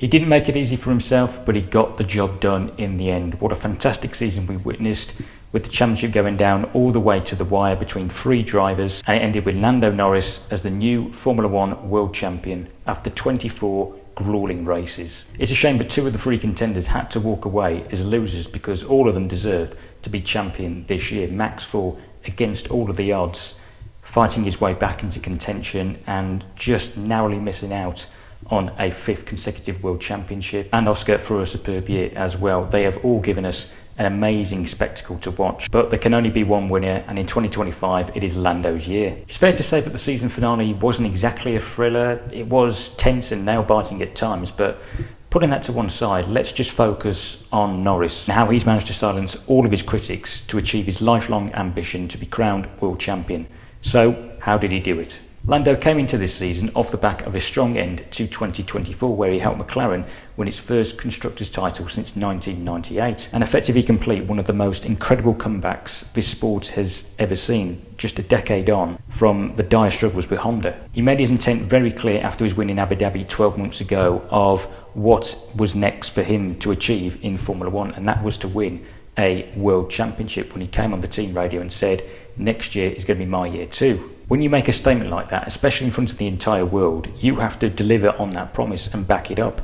He didn't make it easy for himself, but he got the job done in the end. What a fantastic season we witnessed, with the championship going down all the way to the wire between 3 drivers, and it ended with Lando Norris as the new Formula 1 world champion after 24 grueling races. It's a shame that 2 of the 3 contenders had to walk away as losers, because all of them deserved to be champion this year. Max for against all of the odds, fighting his way back into contention and just narrowly missing out on a 5th consecutive world championship, and Oscar for a superb year as well. They have all given us an amazing spectacle to watch, but there can only be one winner, and in 2025 it is Lando's year. It's fair to say that the season finale wasn't exactly a thriller. It was tense and nail-biting at times, but putting that to one side, let's just focus on Norris and how he's managed to silence all of his critics to achieve his lifelong ambition to be crowned world champion. So, how did he do it? Lando came into this season off the back of a strong end to 2024, where he helped McLaren win its first Constructors' title since 1998 and effectively complete one of the most incredible comebacks this sport has ever seen, just a decade on from the dire struggles with Honda. He made his intent very clear after his win in Abu Dhabi 12 months ago of what was next for him to achieve in Formula 1, and that was to win a world championship, when he came on the team radio and said, "Next year is going to be my year too." When you make a statement like that, especially in front of the entire world, you have to deliver on that promise and back it up.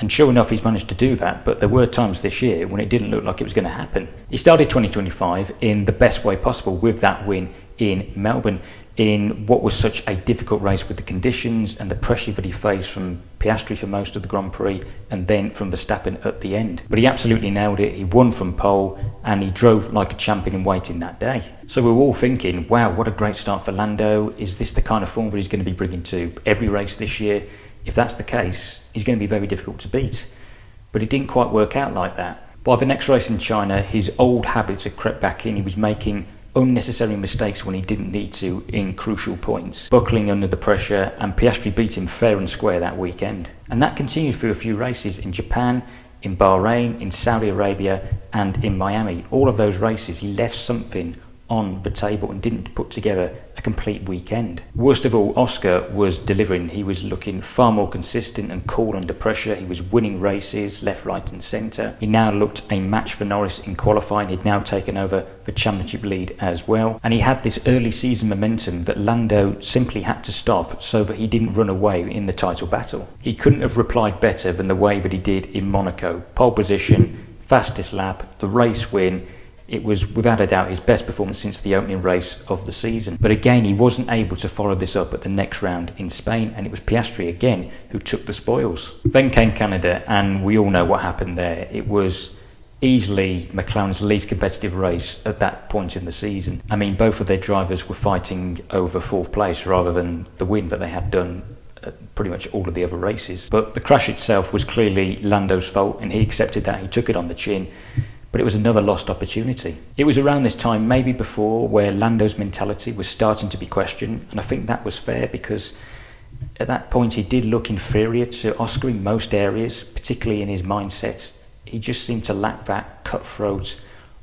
And sure enough, he's managed to do that, but there were times this year when it didn't look like it was going to happen. He started 2025 in the best way possible with that win in Melbourne, in what was such a difficult race with the conditions and the pressure that he faced from Piastri for most of the Grand Prix and then from Verstappen at the end. But he absolutely nailed it. He won from pole and he drove like a champion in waiting that day. So we were all thinking, wow, what a great start for Lando. Is this the kind of form that he's going to be bringing to every race this year? If that's the case, he's going to be very difficult to beat. But it didn't quite work out like that. By the next race in China, his old habits had crept back in. He was making unnecessary mistakes when he didn't need to in crucial points, buckling under the pressure, and Piastri beat him fair and square that weekend. And that continued through a few races in Japan, in Bahrain, in Saudi Arabia and in Miami. All of those races he left something on the table and didn't put together a complete weekend. Worst of all, Oscar was delivering. He was looking far more consistent and cool under pressure. He was winning races left, right and centre. He now looked a match for Norris in qualifying. He'd now taken over the championship lead as well. And he had this early season momentum that Lando simply had to stop so that he didn't run away in the title battle. He couldn't have replied better than the way that he did in Monaco. Pole position, fastest lap, the race win. It was without a doubt his best performance since the opening race of the season. But again, he wasn't able to follow this up at the next round in Spain, and it was Piastri again who took the spoils. Then came Canada, and we all know what happened there. It was easily McLaren's least competitive race at that point in the season. I mean, both of their drivers were fighting over 4th place rather than the win that they had done at pretty much all of the other races. But the crash itself was clearly Lando's fault, and he accepted that. He took it on the chin. But it was another lost opportunity. It was around this time, maybe before, where Lando's mentality was starting to be questioned, and I think that was fair because at that point he did look inferior to Oscar in most areas, particularly in his mindset. He just seemed to lack that cutthroat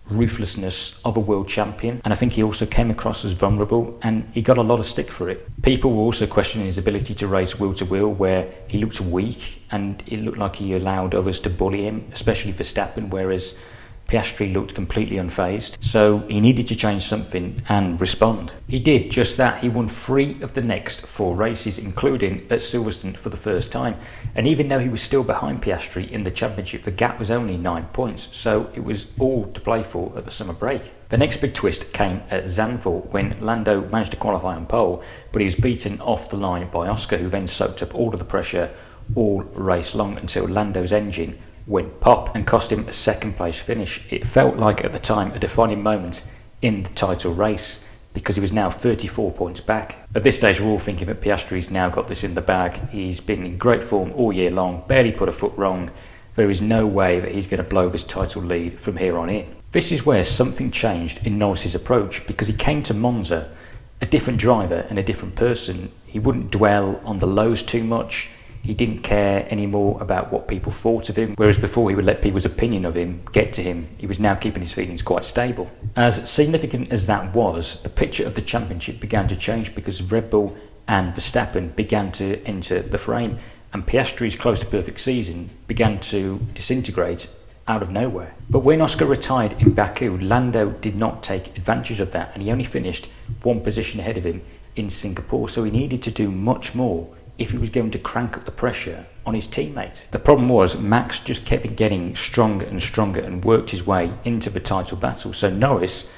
ruthlessness of a world champion, and I think he also came across as vulnerable, and he got a lot of stick for it. People were also questioning his ability to race wheel to wheel, where he looked weak and it looked like he allowed others to bully him, especially Verstappen, whereas Piastri looked completely unfazed, so he needed to change something and respond. He did just that. He won 3 of the next 4 races, including at Silverstone for the first time. And even though he was still behind Piastri in the championship, the gap was only 9 points, so it was all to play for at the summer break. The next big twist came at Zandvoort when Lando managed to qualify on pole, but he was beaten off the line by Oscar, who then soaked up all of the pressure all race long until Lando's engine went pop and cost him a 2nd place finish. It felt like at the time a defining moment in the title race because he was now 34 points back. At this stage we're all thinking that Piastri's now got this in the bag. He's been in great form all year long, barely put a foot wrong. There is no way that he's going to blow this title lead from here on in. This is where something changed in Norris's approach, because he came to Monza a different driver and a different person. He wouldn't dwell on the lows too much. He didn't care anymore about what people thought of him, whereas before he would let people's opinion of him get to him. He was now keeping his feelings quite stable. As significant as that was, the picture of the championship began to change because Red Bull and Verstappen began to enter the frame. and Piastri's close to perfect season began to disintegrate out of nowhere. But when Oscar retired in Baku, Lando did not take advantage of that, and he only finished one position ahead of him in Singapore, so he needed to do much more if he was going to crank up the pressure on his teammate. The problem was Max just kept getting stronger and stronger and worked his way into the title battle, so Norris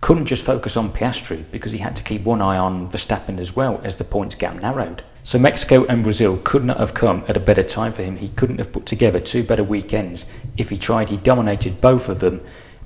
couldn't just focus on Piastri because he had to keep one eye on Verstappen as well as the points gap narrowed. So Mexico and Brazil could not have come at a better time for him. He couldn't have put together two better weekends if he tried. He dominated both of them,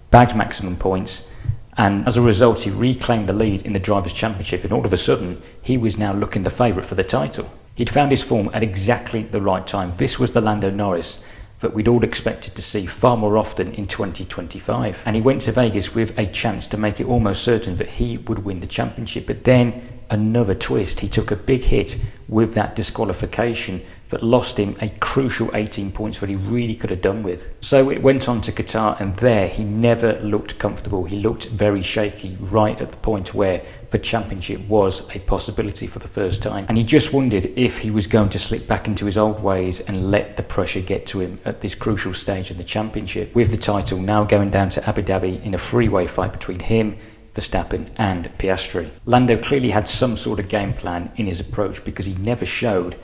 bagged maximum points, and as a result he reclaimed the lead in the Drivers' Championship, and all of a sudden he was now looking the favourite for the title. He'd found his form at exactly the right time. This was the Lando Norris that we'd all expected to see far more often in 2025. And he went to Vegas with a chance to make it almost certain that he would win the championship. But then another twist. He took a big hit with that disqualification that lost him a crucial 18 points that he really could have done with. So it went on to Qatar, and there he never looked comfortable. He looked very shaky right at the point where the championship was a possibility for the first time. And he just wondered if he was going to slip back into his old ways and let the pressure get to him at this crucial stage of the championship, with the title now going down to Abu Dhabi in a three-way fight between him, Verstappen and Piastri. Lando clearly had some sort of game plan in his approach, because he never showed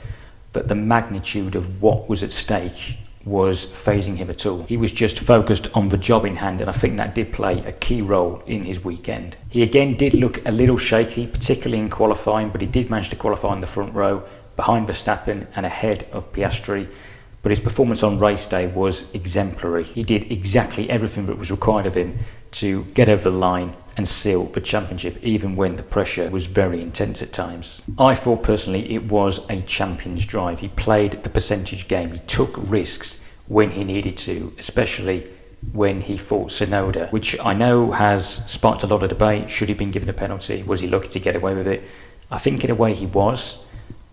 that the magnitude of what was at stake was phasing him at all. He was just focused on the job in hand, and I think that did play a key role in his weekend. He again did look a little shaky, particularly in qualifying, but he did manage to qualify in the front row behind Verstappen and ahead of Piastri. But his performance on race day was exemplary. He did exactly everything that was required of him to get over the line and seal the championship, even when the pressure was very intense at times. I thought personally it was a champion's drive. He played the percentage game. He took risks when he needed to, especially when he fought Tsunoda, which I know has sparked a lot of debate. Should he have been given a penalty? Was he lucky to get away with it? I think in a way he was.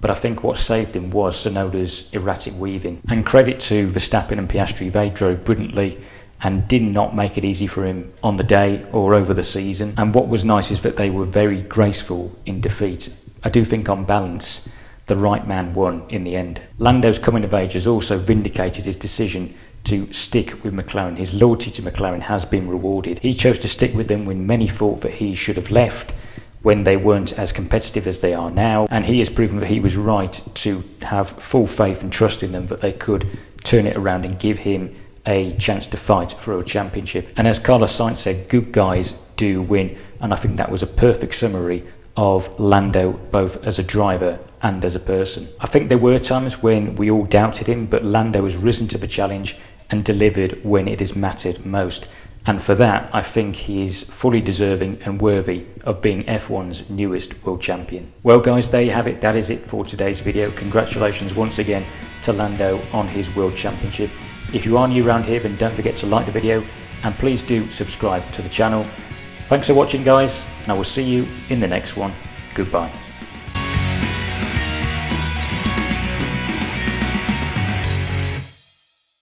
But I think what saved him was Tsunoda's erratic weaving. And credit to Verstappen and Piastri, they drove brilliantly and did not make it easy for him on the day or over the season. And what was nice is that they were very graceful in defeat. I do think on balance, the right man won in the end. Lando's coming of age has also vindicated his decision to stick with McLaren. His loyalty to McLaren has been rewarded. He chose to stick with them when many thought that he should have left, when they weren't as competitive as they are now, and he has proven that he was right to have full faith and trust in them, that they could turn it around and give him a chance to fight for a championship. And as Carlos Sainz said, good guys do win, and I think that was a perfect summary of Lando, both as a driver and as a person. I think there were times when we all doubted him, but Lando has risen to the challenge and delivered when it has mattered most. And for that, I think he is fully deserving and worthy of being F1's newest world champion. Well guys, there you have it. That is it for today's video. Congratulations once again to Lando on his world championship. If you are new around here, then don't forget to like the video, and please do subscribe to the channel. Thanks for watching guys, and I will see you in the next one. Goodbye.